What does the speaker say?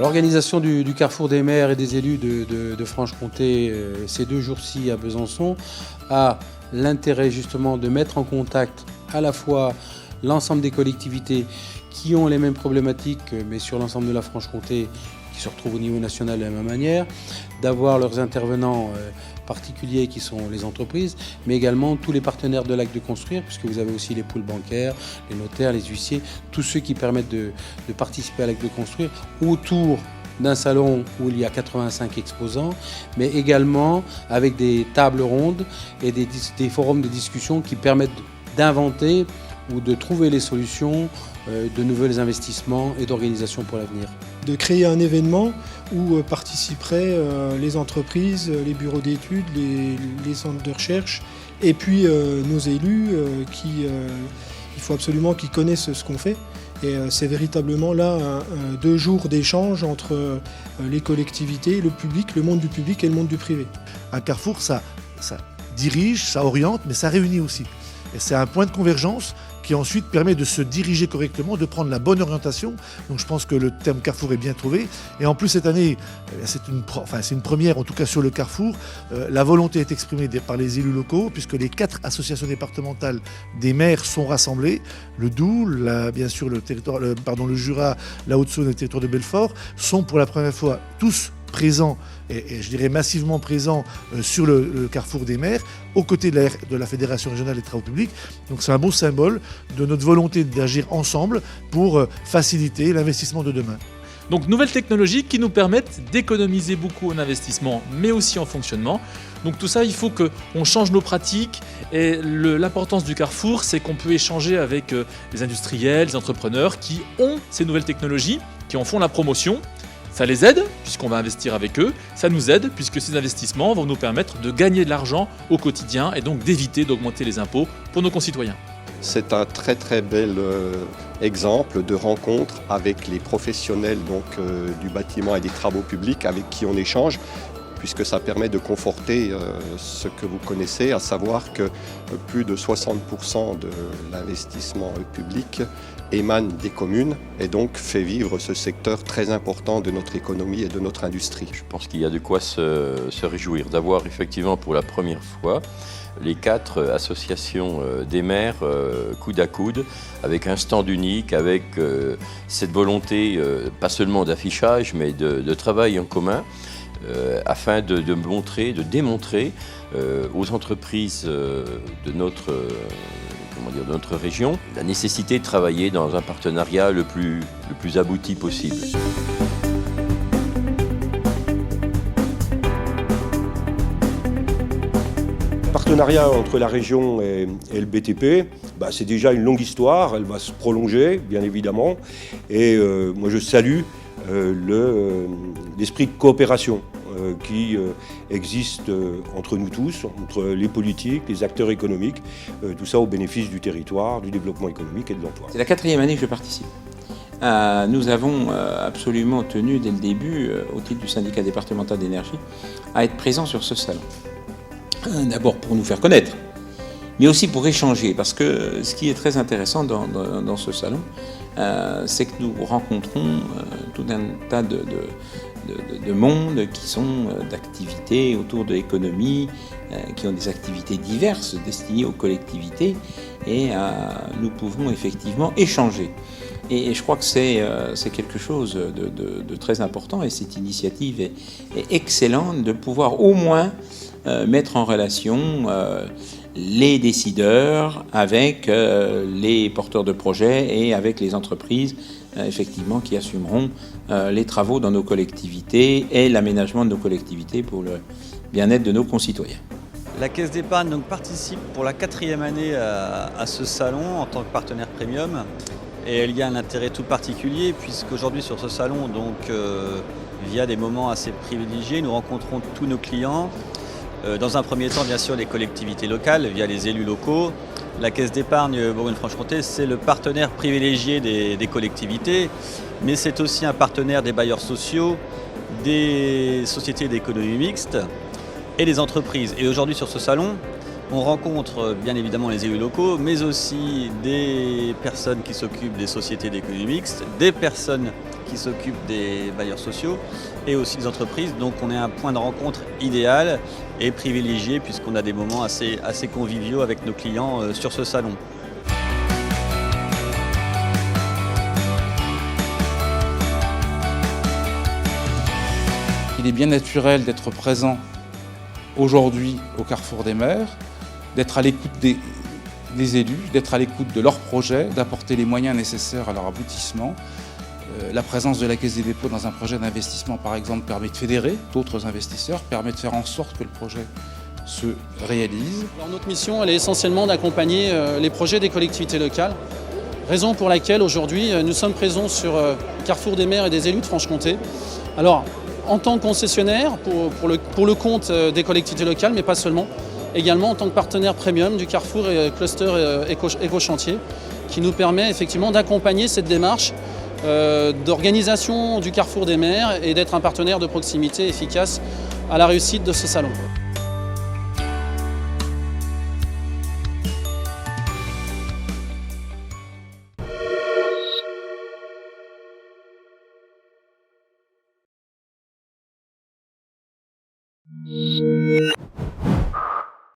L'organisation du Carrefour des maires et des élus de Franche-Comté ces 2 jours-ci à Besançon a l'intérêt justement de mettre en contact à la fois l'ensemble des collectivités qui ont les mêmes problématiques, mais sur l'ensemble de la Franche-Comté, qui se retrouvent au niveau national de la même manière, d'avoir leurs intervenants particuliers qui sont les entreprises, mais également tous les partenaires de l'Acte de Construire, puisque vous avez aussi les pôles bancaires, les notaires, les huissiers, tous ceux qui permettent de participer à l'Acte de Construire autour d'un salon où il y a 85 exposants, mais également avec des tables rondes et des forums de discussion qui permettent d'inventer ou de trouver les solutions de nouveaux investissements et d'organisation pour l'avenir. De créer un événement où participeraient les entreprises, les bureaux d'études, les centres de recherche et puis nos élus il faut absolument qu'ils connaissent ce qu'on fait. Et c'est véritablement là 2 jours d'échange entre les collectivités, le public, le monde du public et le monde du privé. Un carrefour, ça dirige, ça oriente, mais ça réunit aussi. Et c'est un point de convergence qui ensuite permet de se diriger correctement, de prendre la bonne orientation. Donc je pense que le terme Carrefour est bien trouvé. Et en plus cette année, c'est une première, en tout cas sur le Carrefour. La volonté est exprimée par les élus locaux, puisque les 4 associations départementales des maires sont rassemblées. Le Doubs, bien sûr le Jura, la Haute-Saône et le territoire de Belfort sont pour la première fois tous présents et je dirais massivement présents sur le Carrefour des maires, aux côtés de la Fédération régionale des travaux publics. Donc c'est un beau symbole de notre volonté d'agir ensemble pour faciliter l'investissement de demain. Donc nouvelles technologies qui nous permettent d'économiser beaucoup en investissement, mais aussi en fonctionnement. Donc tout ça, il faut qu'on change nos pratiques. Et l'importance du Carrefour, c'est qu'on peut échanger avec les industriels, les entrepreneurs qui ont ces nouvelles technologies, qui en font la promotion. Ça les aide, puisqu'on va investir avec eux. Ça nous aide, puisque ces investissements vont nous permettre de gagner de l'argent au quotidien et donc d'éviter d'augmenter les impôts pour nos concitoyens. C'est un très très bel exemple de rencontre avec les professionnels du bâtiment et des travaux publics avec qui on échange, puisque ça permet de conforter ce que vous connaissez, à savoir que plus de 60% de l'investissement public émane des communes et donc fait vivre ce secteur très important de notre économie et de notre industrie. Je pense qu'il y a de quoi se réjouir d'avoir effectivement pour la première fois les 4 associations des maires coude à coude, avec un stand unique, avec cette volonté pas seulement d'affichage mais de travail en commun. Afin de démontrer aux entreprises de notre région la nécessité de travailler dans un partenariat le plus abouti possible. Le partenariat entre la région et le BTP, c'est déjà une longue histoire, elle va se prolonger bien évidemment et moi je salue l'esprit de coopération qui existe entre nous tous, entre les politiques, les acteurs économiques, tout ça au bénéfice du territoire, du développement économique et de l'emploi. C'est la 4e année que je participe. Nous avons absolument tenu dès le début, au titre du syndicat départemental d'énergie, à être présents sur ce salon. D'abord pour nous faire connaître, mais aussi pour échanger, parce que ce qui est très intéressant dans ce salon, c'est que nous rencontrons tout un tas de monde qui sont d'activités autour de l'économie, qui ont des activités diverses destinées aux collectivités, et nous pouvons effectivement échanger. Et je crois que c'est quelque chose de très important, et cette initiative est excellente de pouvoir au moins mettre en relation les décideurs avec les porteurs de projets et avec les entreprises effectivement qui assumeront les travaux dans nos collectivités et l'aménagement de nos collectivités pour le bien-être de nos concitoyens. La Caisse d'épargne participe pour la 4e année à ce salon en tant que partenaire premium, et elle y a un intérêt tout particulier puisqu'aujourd'hui sur ce salon, via des moments assez privilégiés, nous rencontrons tous nos clients. Dans un premier temps, bien sûr, les collectivités locales, via les élus locaux. La Caisse d'épargne Bourgogne-Franche-Comté, c'est le partenaire privilégié des collectivités, mais c'est aussi un partenaire des bailleurs sociaux, des sociétés d'économie mixte et des entreprises. Et aujourd'hui, sur ce salon, on rencontre bien évidemment les élus locaux, mais aussi des personnes qui s'occupent des sociétés d'économie mixte, des personnes qui s'occupent des bailleurs sociaux et aussi des entreprises. Donc on est un point de rencontre idéal et privilégié puisqu'on a des moments assez conviviaux avec nos clients sur ce salon. Il est bien naturel d'être présent aujourd'hui au Carrefour des maires, d'être à l'écoute des élus, d'être à l'écoute de leurs projets, d'apporter les moyens nécessaires à leur aboutissement. La présence de la Caisse des dépôts dans un projet d'investissement, par exemple, permet de fédérer d'autres investisseurs, permet de faire en sorte que le projet se réalise. Alors, notre mission, elle est essentiellement d'accompagner les projets des collectivités locales, raison pour laquelle aujourd'hui nous sommes présents sur Carrefour des maires et des élus de Franche-Comté. Alors, en tant que concessionnaire, pour le compte des collectivités locales, mais pas seulement, également en tant que partenaire premium du Carrefour et Cluster Éco-Chantier, qui nous permet effectivement d'accompagner cette démarche d'organisation du Carrefour des maires et d'être un partenaire de proximité efficace à la réussite de ce salon.